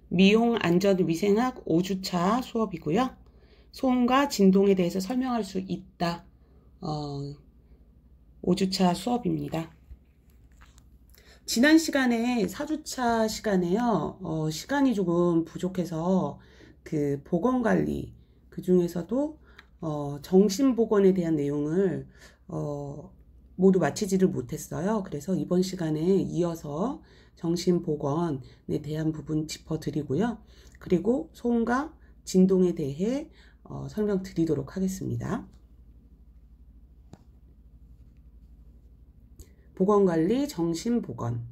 미용 안전 위생학 5주차 수업이고요. 소음과 진동에 대해서 설명할 수 있다. 5주차 수업입니다. 지난 시간에 4주차 시간에요. 시간이 조금 부족해서 그 보건관리, 그 중에서도 정신보건에 대한 내용을 모두 마치지를 못했어요. 그래서 이번 시간에 이어서 정신보건에 대한 부분 짚어드리고요. 그리고 소음과 진동에 대해 설명드리도록 하겠습니다. 보건관리, 정신보건.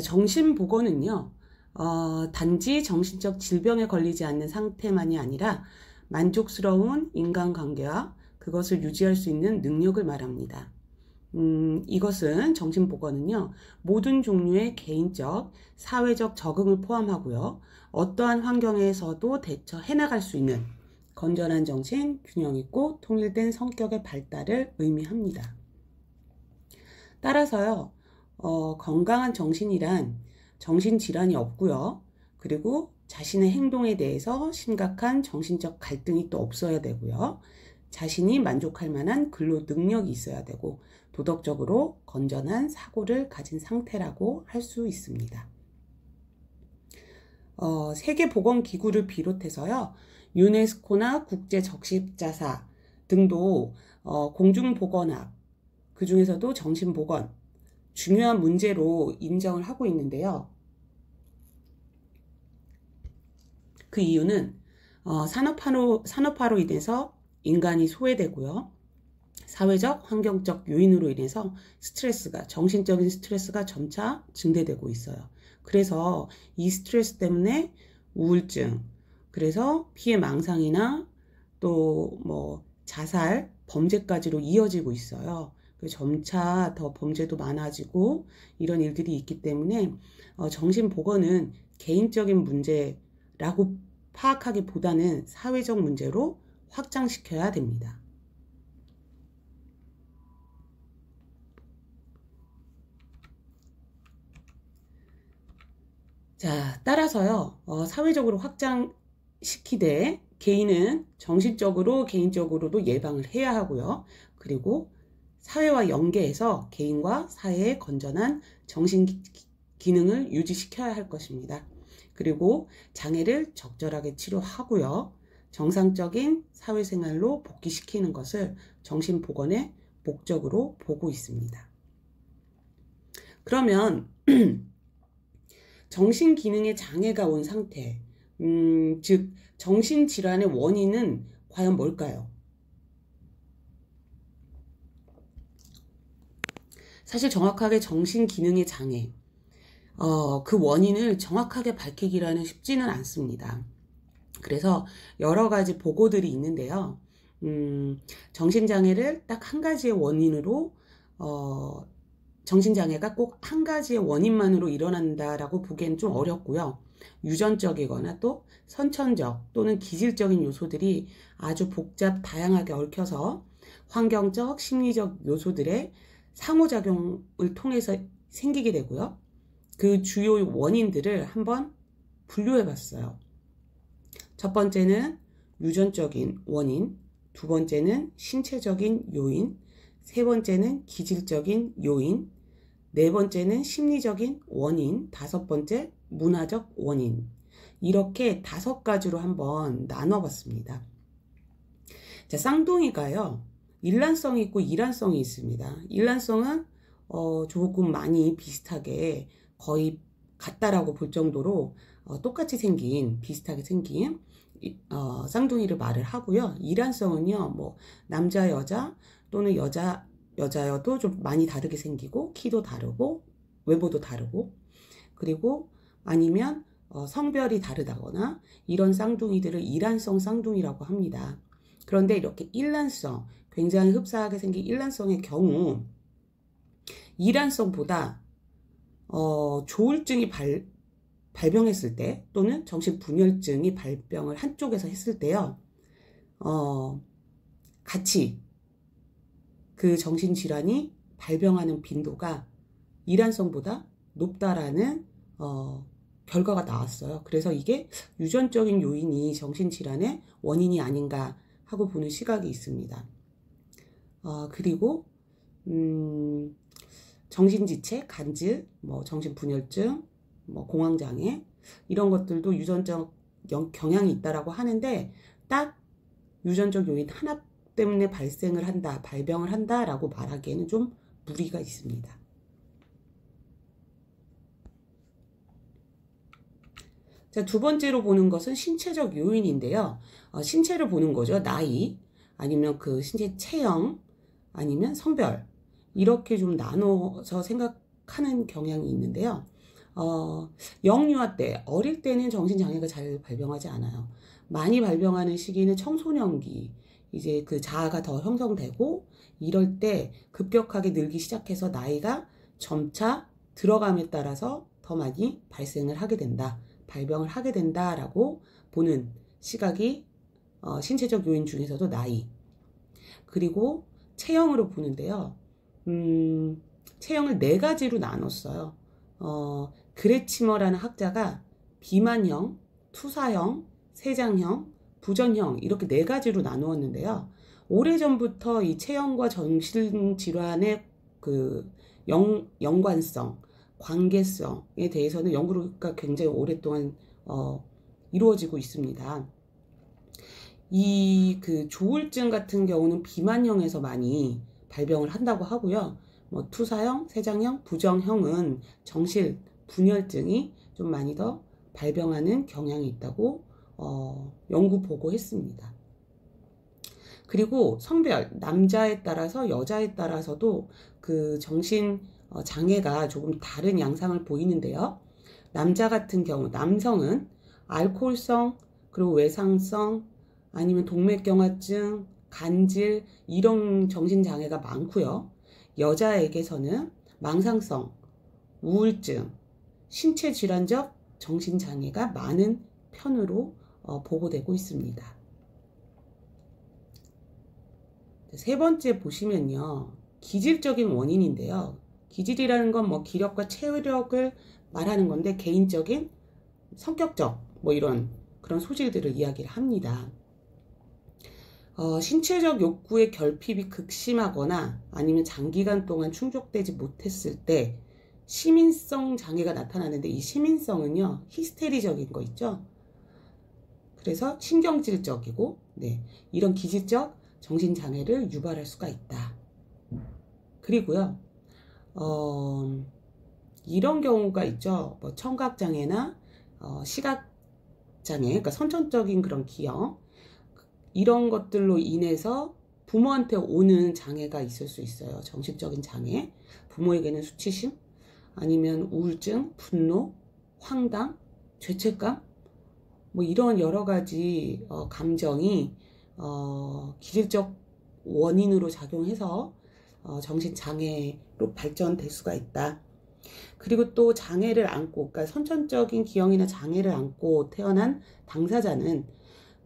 정신보건은요, 단지 정신적 질병에 걸리지 않는 상태만이 아니라 만족스러운 인간관계와 그것을 유지할 수 있는 능력을 말합니다. 이것은 정신보건은요, 모든 종류의 개인적, 사회적 적응을 포함하고요, 어떠한 환경에서도 대처해나갈 수 있는 건전한 정신, 균형 있고 통일된 성격의 발달을 의미합니다. 따라서요, 건강한 정신이란 정신질환이 없고요. 그리고 자신의 행동에 대해서 심각한 정신적 갈등이 또 없어야 되고요. 자신이 만족할 만한 근로 능력이 있어야 되고 도덕적으로 건전한 사고를 가진 상태라고 할 수 있습니다. 세계보건기구를 비롯해서요. 유네스코나 국제적십자사 등도 공중보건학, 그 중에서도 정신보건, 중요한 문제로 인정을 하고 있는데요. 그 이유는 산업화로 인해서 인간이 소외되고요. 사회적, 환경적 요인으로 인해서 정신적인 스트레스가 점차 증대되고 있어요. 그래서 이 스트레스 때문에 우울증, 그래서 피해망상이나 또 자살, 범죄까지로 이어지고 있어요. 점차 더 범죄도 많아지고 이런 일들이 있기 때문에 정신보건은 개인적인 문제라고 파악하기보다는 사회적 문제로 확장시켜야 됩니다. 자, 따라서요, 사회적으로 확장시키되 개인은 정신적으로, 개인적으로도 예방을 해야 하고요. 그리고 사회와 연계해서 개인과 사회의 건전한 정신 기능을 유지시켜야 할 것입니다. 그리고 장애를 적절하게 치료하고요. 정상적인 사회생활로 복귀시키는 것을 정신보건의 목적으로 보고 있습니다. 그러면 정신기능에 장애가 온 상태, 즉 정신질환의 원인은 과연 뭘까요? 사실 정확하게 정신기능의 장애, 그 원인을 정확하게 밝히기라는 쉽지는 않습니다. 그래서 여러 가지 보고들이 있는데요. 정신장애를 딱 한 가지의 원인으로 정신장애가 꼭 한 가지의 원인만으로 일어난다라고 보기엔 좀 어렵고요. 유전적이거나 또 선천적 또는 기질적인 요소들이 아주 다양하게 얽혀서 환경적, 심리적 요소들의 상호작용을 통해서 생기게 되고요. 그 주요 원인들을 한번 분류해 봤어요. 첫 번째는 유전적인 원인, 두 번째는 신체적인 요인, 세 번째는 기질적인 요인, 네 번째는 심리적인 원인, 다섯 번째 문화적 원인. 이렇게 5가지로 한번 나눠봤습니다. 자, 쌍둥이가요, 일란성이 있고 이란성이 있습니다. 일란성은 조금 많이 비슷하게 거의 같다라고 볼 정도로 똑같이 생긴, 비슷하게 생긴 쌍둥이를 말을 하고요. 이란성은요, 남자, 여자 또는 여자여도 좀 많이 다르게 생기고, 키도 다르고, 외모도 다르고, 그리고 아니면 성별이 다르다거나 이런 쌍둥이들을 이란성 쌍둥이라고 합니다. 그런데 이렇게 일란성, 굉장히 흡사하게 생긴 일란성의 경우 이란성보다 조울증이 발병했을 때 또는 정신분열증이 발병을 한쪽에서 했을 때요, 같이 그 정신질환이 발병하는 빈도가 이란성보다 높다라는 결과가 나왔어요. 그래서 이게 유전적인 요인이 정신질환의 원인이 아닌가 하고 보는 시각이 있습니다. 그리고 정신지체, 간질, 정신분열증, 공황장애 이런 것들도 유전적 경향이 있다라고 하는데 딱 유전적 요인 하나 때문에 발생을 한다, 발병을 한다라고 말하기에는 좀 무리가 있습니다. 자, 두 번째로 보는 것은 신체적 요인인데요. 신체를 보는 거죠. 나이, 아니면 그 신체 체형, 아니면 성별 이렇게 좀 나눠서 생각하는 경향이 있는데요. 영유아 때, 어릴 때는 정신장애가 잘 발병하지 않아요. 많이 발병하는 시기는 청소년기, 이제 그 자아가 더 형성되고 이럴 때 급격하게 늘기 시작해서 나이가 점차 들어감에 따라서 더 많이 발생을 하게 된다, 발병을 하게 된다라고 보는 시각이 신체적 요인 중에서도 나이, 그리고 체형으로 보는데요. 체형을 4가지로 나눴어요. 그레치머라는 학자가 비만형, 투사형, 세장형, 부전형 이렇게 4가지로 나누었는데요. 오래전부터 이 체형과 정신질환의 그 연관성, 관계성에 대해서는 연구가 굉장히 오랫동안 이루어지고 있습니다. 이 그 조울증 같은 경우는 비만형에서 많이 발병을 한다고 하고요. 투사형, 세장형, 부정형은 정실 분열증이 좀 많이 더 발병하는 경향이 있다고 연구 보고했습니다. 그리고 성별, 남자에 따라서 여자에 따라서도 그 정신 장애가 조금 다른 양상을 보이는데요. 남자 같은 경우, 남성은 알코올성, 그리고 외상성, 아니면 동맥경화증, 간질 이런 정신장애가 많고요. 여자에게서는 망상성, 우울증, 신체질환적 정신장애가 많은 편으로 보고되고 있습니다. 세 번째 보시면요. 기질적인 원인인데요. 기질이라는 건 기력과 체력을 말하는 건데 개인적인 성격적 이런 그런 소질들을 이야기를 합니다. 신체적 욕구의 결핍이 극심하거나 아니면 장기간 동안 충족되지 못했을 때 시민성 장애가 나타나는데 이 시민성은요, 히스테리적인 거 있죠? 그래서 신경질적이고, 이런 기질적 정신장애를 유발할 수가 있다. 그리고요, 이런 경우가 있죠. 청각장애나 시각장애, 그러니까 선천적인 그런 기형, 이런 것들로 인해서 부모한테 오는 장애가 있을 수 있어요. 정신적인 장애, 부모에게는 수치심, 아니면 우울증, 분노, 황당, 죄책감, 이런 여러 가지 감정이 기질적 원인으로 작용해서 정신장애로 발전될 수가 있다. 그리고 또 장애를 안고, 그러니까 선천적인 기형이나 장애를 안고 태어난 당사자는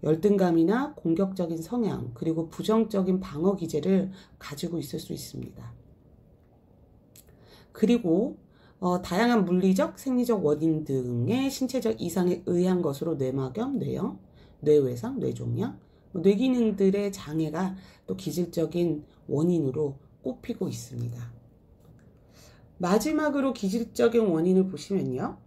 열등감이나 공격적인 성향, 그리고 부정적인 방어 기제를 가지고 있을 수 있습니다. 그리고 다양한 물리적, 생리적 원인 등의 신체적 이상에 의한 것으로 뇌막염, 뇌염, 뇌외상, 뇌종양, 뇌기능들의 장애가 또 기질적인 원인으로 꼽히고 있습니다. 마지막으로 기질적인 원인을 보시면요.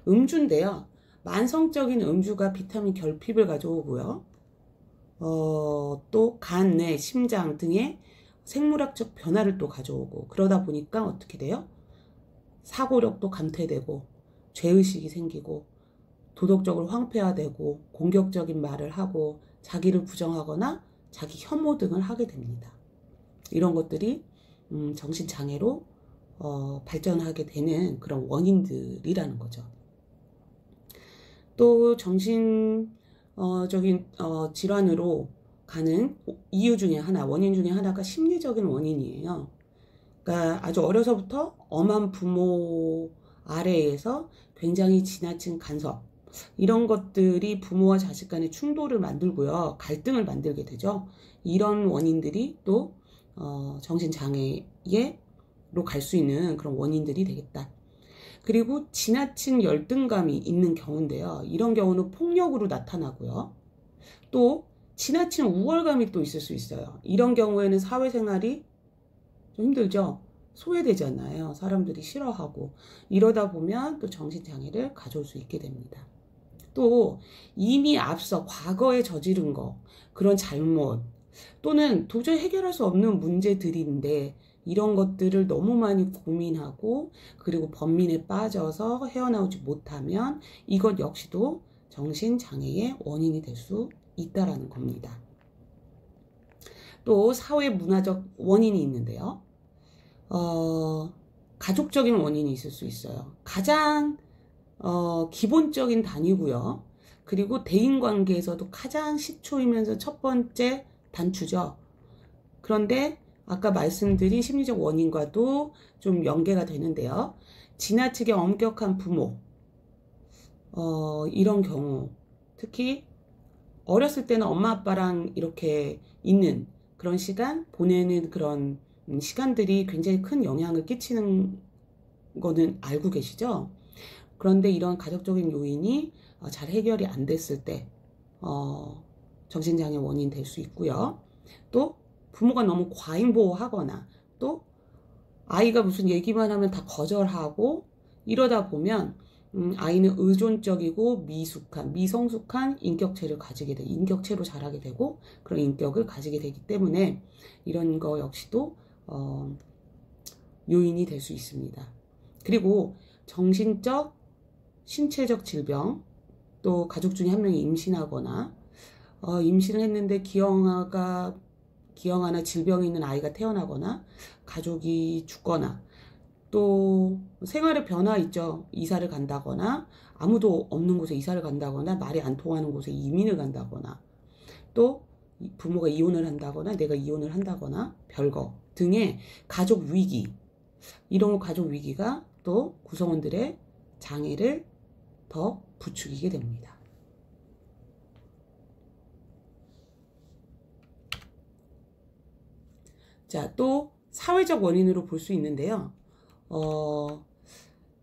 음주인데요. 만성적인 음주가 비타민 결핍을 가져오고요. 또 간, 뇌, 심장 등의 생물학적 변화를 또 가져오고, 그러다 보니까 어떻게 돼요? 사고력도 감퇴되고, 죄의식이 생기고, 도덕적으로 황폐화되고, 공격적인 말을 하고, 자기를 부정하거나 자기 혐오 등을 하게 됩니다. 이런 것들이 정신장애로 발전하게 되는 그런 원인들이라는 거죠. 또 정신적인 질환으로 가는 이유 중에 하나, 원인 중에 하나가 심리적인 원인이에요. 그러니까 아주 어려서부터 엄한 부모 아래에서 굉장히 지나친 간섭, 이런 것들이 부모와 자식 간의 충돌을 만들고요, 갈등을 만들게 되죠. 이런 원인들이 또 정신장애로 갈 수 있는 그런 원인들이 되겠다. 그리고 지나친 열등감이 있는 경우인데요. 이런 경우는 폭력으로 나타나고요. 또 지나친 우월감이 또 있을 수 있어요. 이런 경우에는 사회생활이 좀 힘들죠. 소외되잖아요. 사람들이 싫어하고. 이러다 보면 또 정신장애를 가져올 수 있게 됩니다. 또 이미 앞서 과거에 저지른 거, 그런 잘못, 또는 도저히 해결할 수 없는 문제들인데 이런 것들을 너무 많이 고민하고 그리고 번민에 빠져서 헤어나오지 못하면 이것 역시도 정신장애의 원인이 될 수 있다라는 겁니다. 또 사회 문화적 원인이 있는데요. 가족적인 원인이 있을 수 있어요. 가장 기본적인 단위고요. 그리고 대인관계에서도 가장 시초이면서 첫 번째 단추죠. 그런데 아까 말씀드린 심리적 원인과도 좀 연계가 되는데요. 지나치게 엄격한 부모, 이런 경우, 특히 어렸을 때는 엄마 아빠랑 이렇게 있는 그런 시간, 보내는 그런 시간들이 굉장히 큰 영향을 끼치는 거는 알고 계시죠? 그런데 이런 가족적인 요인이 잘 해결이 안 됐을 때 정신장애 원인 될 수 있고요. 또 부모가 너무 과잉보호하거나 또 아이가 무슨 얘기만 하면 다 거절하고 이러다 보면 아이는 의존적이고 미성숙한 인격체를 가지게 돼, 인격체로 자라게 되고 그런 인격을 가지게 되기 때문에 이런 거 역시도 요인이 될 수 있습니다. 그리고 정신적, 신체적 질병, 또 가족 중에 한 명이 임신하거나 임신을 했는데 기형아나 질병이 있는 아이가 태어나거나 가족이 죽거나 또 생활의 변화 있죠. 이사를 간다거나 아무도 없는 곳에 이사를 간다거나 말이 안 통하는 곳에 이민을 간다거나 또 부모가 이혼을 한다거나 내가 이혼을 한다거나 별거 등의 가족 위기, 이런 가족 위기가 또 구성원들의 장애를 더 부추기게 됩니다. 자, 또 사회적 원인으로 볼 수 있는데요.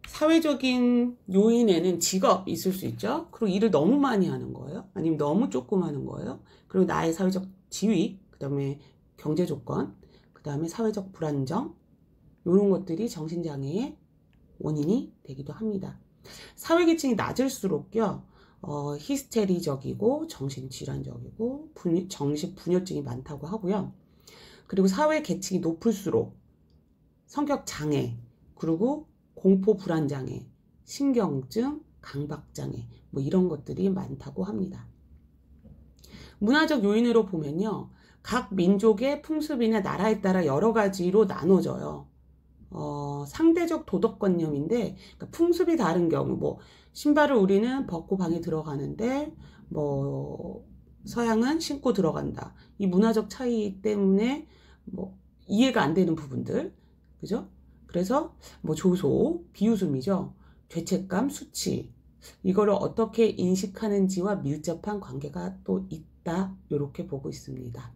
사회적인 요인에는 직업 있을 수 있죠. 그리고 일을 너무 많이 하는 거예요. 아니면 너무 조금 하는 거예요. 그리고 나의 사회적 지위, 그 다음에 경제 조건, 그 다음에 사회적 불안정, 이런 것들이 정신장애의 원인이 되기도 합니다. 사회계층이 낮을수록요, 히스테리적이고 정신질환적이고 정신분열증이 많다고 하고요. 그리고 사회계층이 높을수록 성격장애, 그리고 공포불안장애, 신경증, 강박장애, 뭐 이런 것들이 많다고 합니다. 문화적 요인으로 보면요, 각 민족의 풍습이나 나라에 따라 여러 가지로 나눠져요. 상대적 도덕관념인데, 그러니까 풍습이 다른 경우, 뭐 신발을 우리는 벗고 방에 들어가는데 뭐 서양은 신고 들어간다. 이 문화적 차이 때문에 뭐 이해가 안 되는 부분들, 그죠? 그래서 뭐 조소, 비웃음이죠. 죄책감, 수치, 이거를 어떻게 인식하는지와 밀접한 관계가 또 있다, 이렇게 보고 있습니다.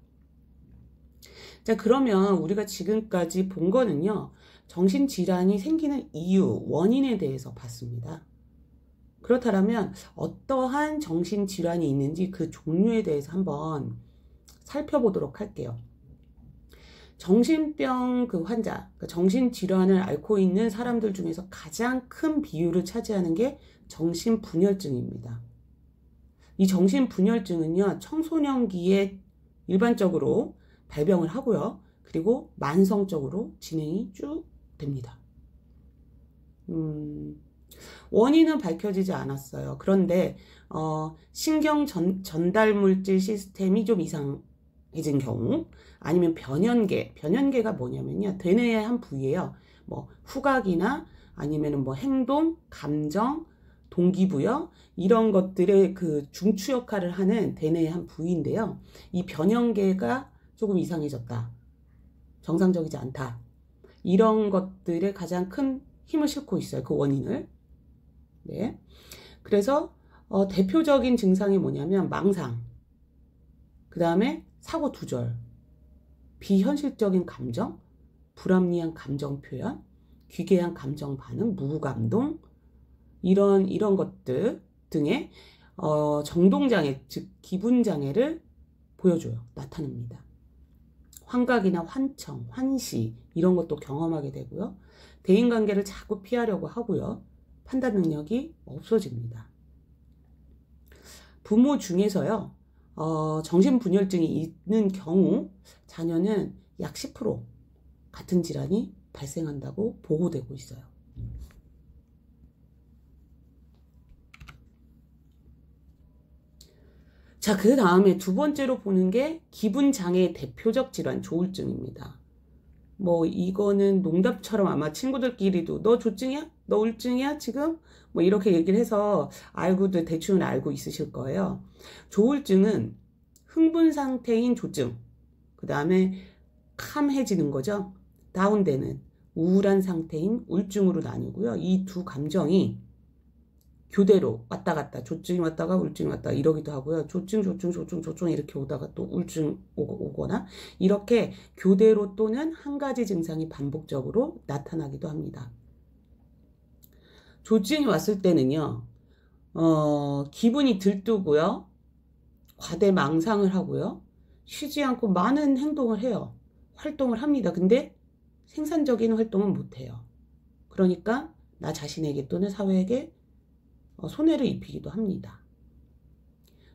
자, 그러면 우리가 지금까지 본 거는요, 정신질환이 생기는 이유, 원인에 대해서 봤습니다. 그렇다면 어떠한 정신질환이 있는지 그 종류에 대해서 한번 살펴보도록 할게요. 정신병 그 환자, 그러니까 정신질환을 앓고 있는 사람들 중에서 가장 큰 비율을 차지하는 게 정신분열증입니다. 이 정신분열증은요, 청소년기에 일반적으로 발병을 하고요. 그리고 만성적으로 진행이 쭉 됩니다. 원인은 밝혀지지 않았어요. 그런데 신경 전달 물질 시스템이 좀 이상해진 경우, 아니면 변연계가 뭐냐면요, 대뇌의 한 부위예요. 뭐 후각이나 아니면은 뭐 행동, 감정, 동기부여, 이런 것들의 그 중추 역할을 하는 대뇌의 한 부위인데요. 이 변연계가 조금 이상해졌다, 정상적이지 않다, 이런 것들에 가장 큰 힘을 싣고 있어요. 그 원인을. 네. 그래서 대표적인 증상이 뭐냐면 망상, 그 다음에 사고 두절, 비현실적인 감정, 불합리한 감정 표현, 기괴한 감정 반응, 무감동, 이런 것들 등의 정동장애, 즉 기분장애를 보여줘요. 나타냅니다. 환각이나 환청, 환시 이런 것도 경험하게 되고요. 대인관계를 자꾸 피하려고 하고요. 판단 능력이 없어집니다. 부모 중에서요. 정신분열증이 있는 경우 자녀는 약 10% 같은 질환이 발생한다고 보고되고 있어요. 자, 그 다음에 두 번째로 보는 게 기분장애의 대표적 질환, 조울증입니다. 뭐 이거는 농담처럼 아마 친구들끼리도 너 조증이야? 너 우울증이야? 지금? 뭐 이렇게 얘기를 해서 알고도 대충 알고 있으실 거예요. 조울증은 흥분 상태인 조증, 그 다음에 캄해지는 거죠. 다운되는 우울한 상태인 우울증으로 나뉘고요. 이 두 감정이 교대로 왔다 갔다, 조증이 왔다가 우울증이 왔다 이러기도 하고요. 조증 이렇게 오다가 또 우울증 오거나 이렇게 교대로 또는 한 가지 증상이 반복적으로 나타나기도 합니다. 조증이 왔을 때는요, 기분이 들뜨고요, 과대망상을 하고요, 쉬지 않고 많은 행동을 해요. 활동을 합니다. 근데 생산적인 활동은 못해요. 그러니까 나 자신에게 또는 사회에게 손해를 입히기도 합니다.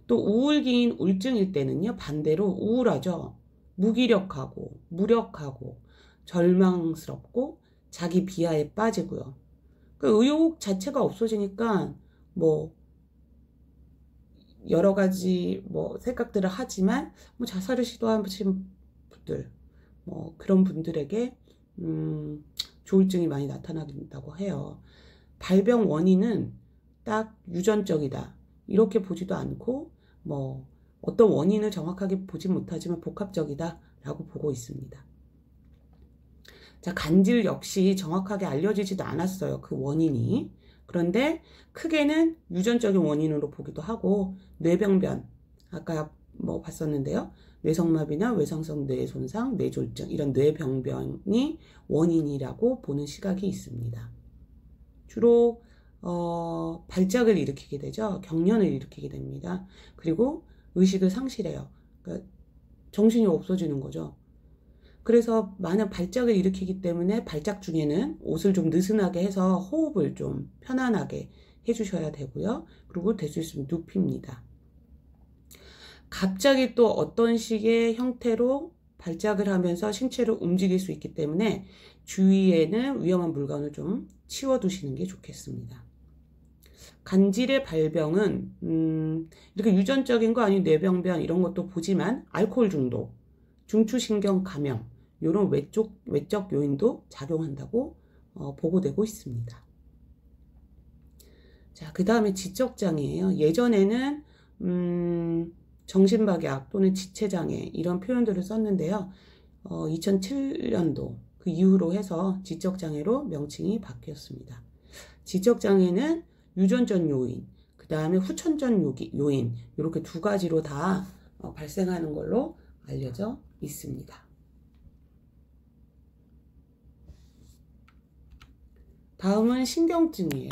또 우울기인 우울증일 때는요, 반대로 우울하죠. 무기력하고 무력하고 절망스럽고 자기 비하에 빠지고요. 그 의욕 자체가 없어지니까 뭐 여러 가지 뭐 생각들을 하지만 뭐 자살을 시도하신 분들, 뭐 그런 분들에게 조울증이 많이 나타난다고 해요. 발병 원인은 딱 유전적이다 이렇게 보지도 않고 뭐 어떤 원인을 정확하게 보지 못하지만 복합적이다 라고 보고 있습니다. 자, 간질 역시 정확하게 알려지지도 않았어요. 그 원인이. 그런데 크게는 유전적인 원인으로 보기도 하고 뇌병변, 아까 뭐 봤었는데요. 뇌성마비나 외상성 뇌손상, 뇌졸중 이런 뇌병변이 원인이라고 보는 시각이 있습니다. 주로 발작을 일으키게 되죠. 경련을 일으키게 됩니다. 그리고 의식을 상실해요. 그러니까 정신이 없어지는 거죠. 그래서 많은 발작을 일으키기 때문에 발작 중에는 옷을 좀 느슨하게 해서 호흡을 좀 편안하게 해주셔야 되고요. 그리고 될 수 있으면 눕힙니다. 갑자기 또 어떤 식의 형태로 발작을 하면서 신체를 움직일 수 있기 때문에 주위에는 위험한 물건을 좀 치워두시는 게 좋겠습니다. 간질의 발병은 이렇게 유전적인 거 아닌 뇌병변 이런 것도 보지만 알코올 중독, 중추신경 감염 이런 외적 요인도 작용한다고 보고되고 있습니다. 자, 그 다음에 지적장애예요. 예전에는 정신박약 또는 지체장애 이런 표현들을 썼는데요. 2007년도 그 이후로 해서 지적장애로 명칭이 바뀌었습니다. 지적장애는 유전적 요인, 그 다음에 후천적 요인 이렇게 두 가지로 다 발생하는 걸로 알려져 있습니다. 다음은 신경증이에요.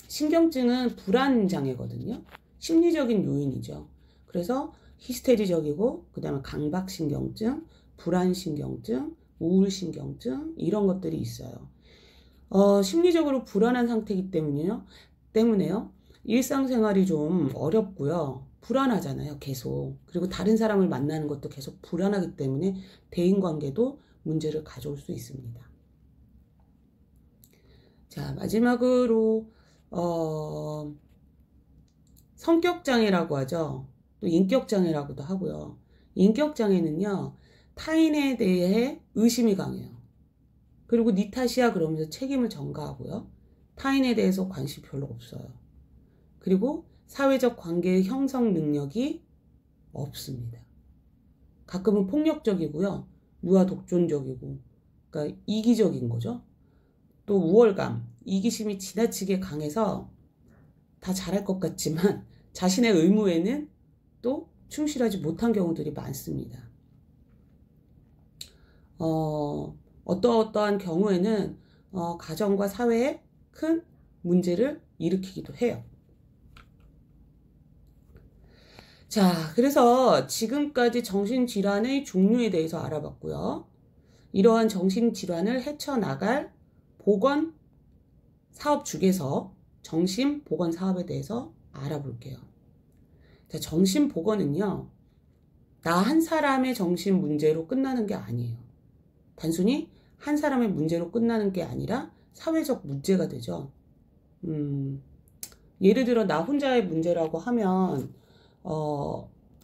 신경증은 불안장애거든요. 심리적인 요인이죠. 그래서 히스테리적이고 그 다음에 강박신경증, 불안신경증, 우울신경증 이런 것들이 있어요. 심리적으로 불안한 상태이기 때문에요. 일상생활이 좀 어렵고요. 불안하잖아요. 계속. 그리고 다른 사람을 만나는 것도 계속 불안하기 때문에 대인관계도 문제를 가져올 수 있습니다. 자, 마지막으로 성격장애라고 하죠. 또 인격장애라고도 하고요. 인격장애는요. 타인에 대해 의심이 강해요. 그리고 니 탓이야 그러면서 책임을 전가하고요. 타인에 대해서 관심 별로 없어요. 그리고 사회적 관계의 형성 능력이 없습니다. 가끔은 폭력적이고요. 유아 독존적이고 그러니까 이기적인 거죠. 또 우월감, 이기심이 지나치게 강해서 다 잘할 것 같지만 자신의 의무에는 또 충실하지 못한 경우들이 많습니다. 어떠한 경우에는 가정과 사회에 큰 문제를 일으키기도 해요. 자, 그래서 지금까지 정신질환의 종류에 대해서 알아봤고요. 이러한 정신질환을 헤쳐나갈 보건 사업 중에서 정신보건 사업에 대해서 알아볼게요. 자, 정신보건은요, 나 한 사람의 정신 문제로 끝나는 게 아니에요. 단순히 한 사람의 문제로 끝나는 게 아니라 사회적 문제가 되죠. 예를 들어 나 혼자의 문제라고 하면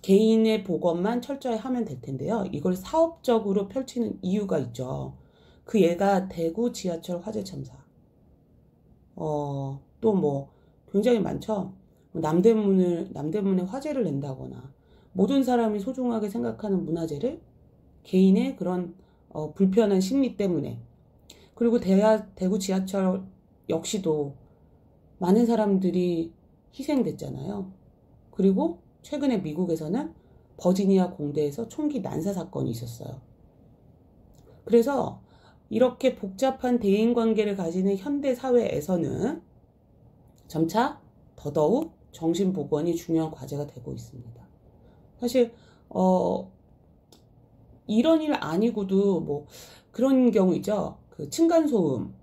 개인의 보건만 철저히 하면 될 텐데요. 이걸 사업적으로 펼치는 이유가 있죠. 그 예가 대구 지하철 화재 참사. 또 뭐 굉장히 많죠. 남대문에 화재를 낸다거나 모든 사람이 소중하게 생각하는 문화재를 개인의 그런 불편한 심리 때문에, 그리고 대구 지하철 역시도 많은 사람들이 희생됐잖아요. 그리고 최근에 미국에서는 버지니아 공대에서 총기 난사 사건이 있었어요. 그래서 이렇게 복잡한 대인관계를 가지는 현대 사회에서는 점차 더더욱 정신보건이 중요한 과제가 되고 있습니다. 사실 이런 일 아니고도 뭐 그런 경우 있죠. 그 층간소음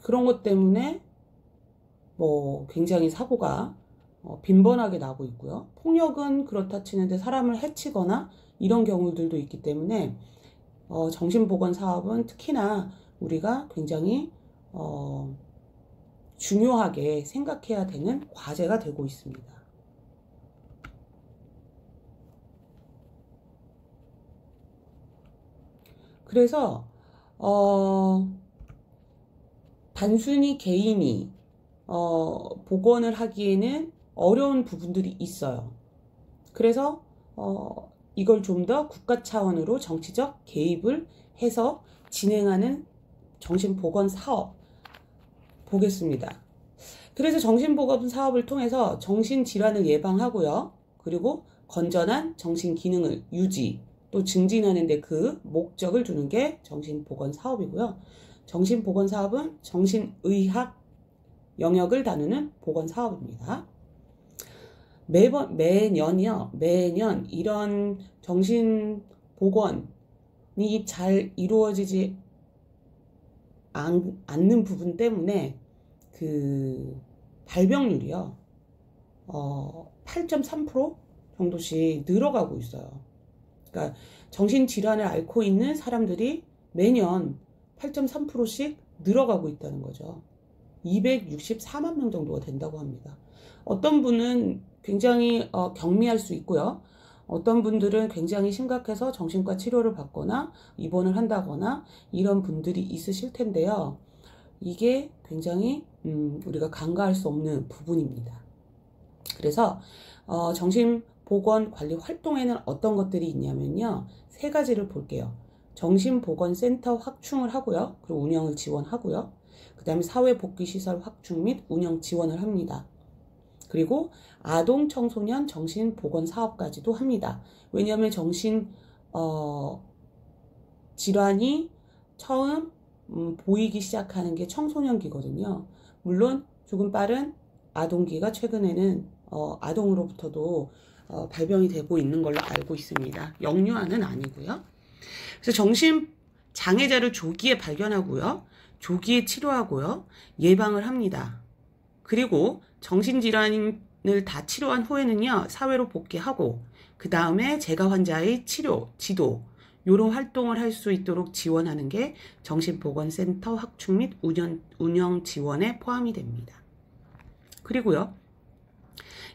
그런 것 때문에 뭐 굉장히 사고가 빈번하게 나고 있고요. 폭력은 그렇다 치는데 사람을 해치거나 이런 경우들도 있기 때문에 정신보건 사업은 특히나 우리가 굉장히 중요하게 생각해야 되는 과제가 되고 있습니다. 그래서 단순히 개인이 복원을 하기에는 어려운 부분들이 있어요. 그래서 이걸 좀 더 국가 차원으로 정치적 개입을 해서 진행하는 정신보건 사업 보겠습니다. 그래서 정신보건 사업을 통해서 정신질환을 예방하고요. 그리고 건전한 정신기능을 유지 또 증진하는 데 그 목적을 두는 게 정신보건 사업이고요. 정신보건 사업은 정신의학 영역을 다루는 보건 사업입니다. 매년 이런 정신보건이 잘 이루어지지 않는 부분 때문에 그 발병률이요 8.3% 정도씩 늘어가고 있어요. 그러니까 정신질환을 앓고 있는 사람들이 매년 8.3%씩 늘어가고 있다는 거죠. 264만 명 정도가 된다고 합니다. 어떤 분은 굉장히 경미할 수 있고요. 어떤 분들은 굉장히 심각해서 정신과 치료를 받거나 입원을 한다거나 이런 분들이 있으실 텐데요. 이게 굉장히 우리가 간과할 수 없는 부분입니다. 그래서 정신보건관리 활동에는 어떤 것들이 있냐면요. 3가지를 볼게요. 정신보건센터 확충을 하고요. 그리고 운영을 지원하고요. 그 다음에 사회복귀시설 확충 및 운영 지원을 합니다. 그리고 아동 청소년 정신보건 사업까지도 합니다. 왜냐하면 질환이 처음 보이기 시작하는 게 청소년기거든요. 물론 조금 빠른 아동기가 최근에는 아동으로부터도 발병이 되고 있는 걸로 알고 있습니다. 영유아는 아니고요. 그래서 정신장애자를 조기에 발견하고요. 조기에 치료하고요. 예방을 합니다. 그리고 정신질환을 다 치료한 후에는요. 사회로 복귀하고 그 다음에 재가 환자의 치료, 지도 이런 활동을 할 수 있도록 지원하는 게 정신보건센터 확충 및 운영 지원에 포함이 됩니다. 그리고요.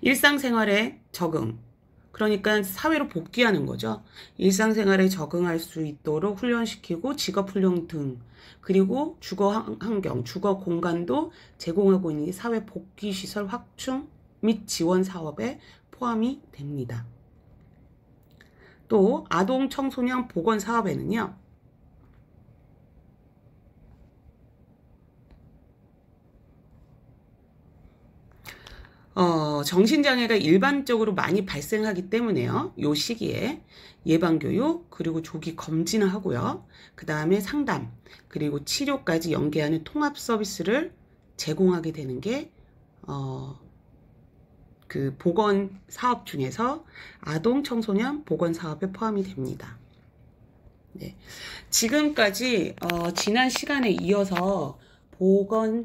일상생활에 적응, 그러니까 사회로 복귀하는 거죠. 일상생활에 적응할 수 있도록 훈련시키고 직업훈련 등, 그리고 주거환경, 주거공간도 제공하고 있는 사회복귀시설 확충 및 지원 사업에 포함이 됩니다. 또 아동 청소년 보건 사업에는요. 정신장애가 일반적으로 많이 발생하기 때문에요. 요 시기에 예방교육, 그리고 조기 검진을 하고요. 그 다음에 상담, 그리고 치료까지 연계하는 통합 서비스를 제공하게 되는 게 그 보건 사업 중에서 아동 청소년 보건 사업에 포함이 됩니다. 네. 지금까지 지난 시간에 이어서 보건에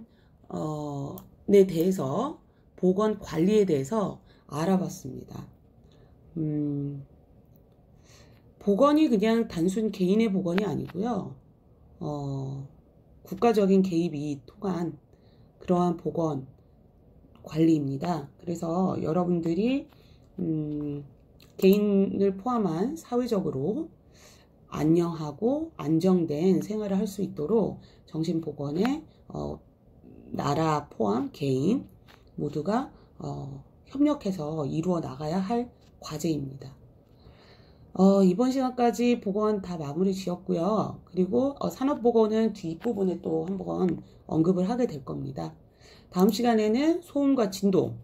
대해서 보건 관리에 대해서 알아봤습니다. 보건이 그냥 단순 개인의 보건이 아니고요. 국가적인 개입이 통한 그러한 보건 관리입니다. 그래서 여러분들이 개인을 포함한 사회적으로 안녕하고 안정된 생활을 할 수 있도록 정신보건에 나라 포함 개인 모두가 협력해서 이루어 나가야 할 과제입니다. 이번 시간까지 보건 다 마무리 지었고요. 그리고 산업보건은 뒷부분에 또 한번 언급을 하게 될 겁니다. 다음 시간에는 소음과 진동,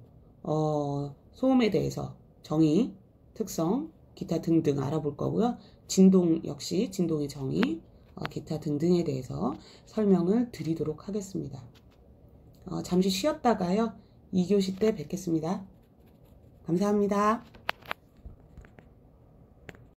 소음에 대해서 정의, 특성, 기타 등등 알아볼 거고요. 진동 역시 진동의 정의, 기타 등등에 대해서 설명을 드리도록 하겠습니다. 잠시 쉬었다가요. 2교시 때 뵙겠습니다. 감사합니다.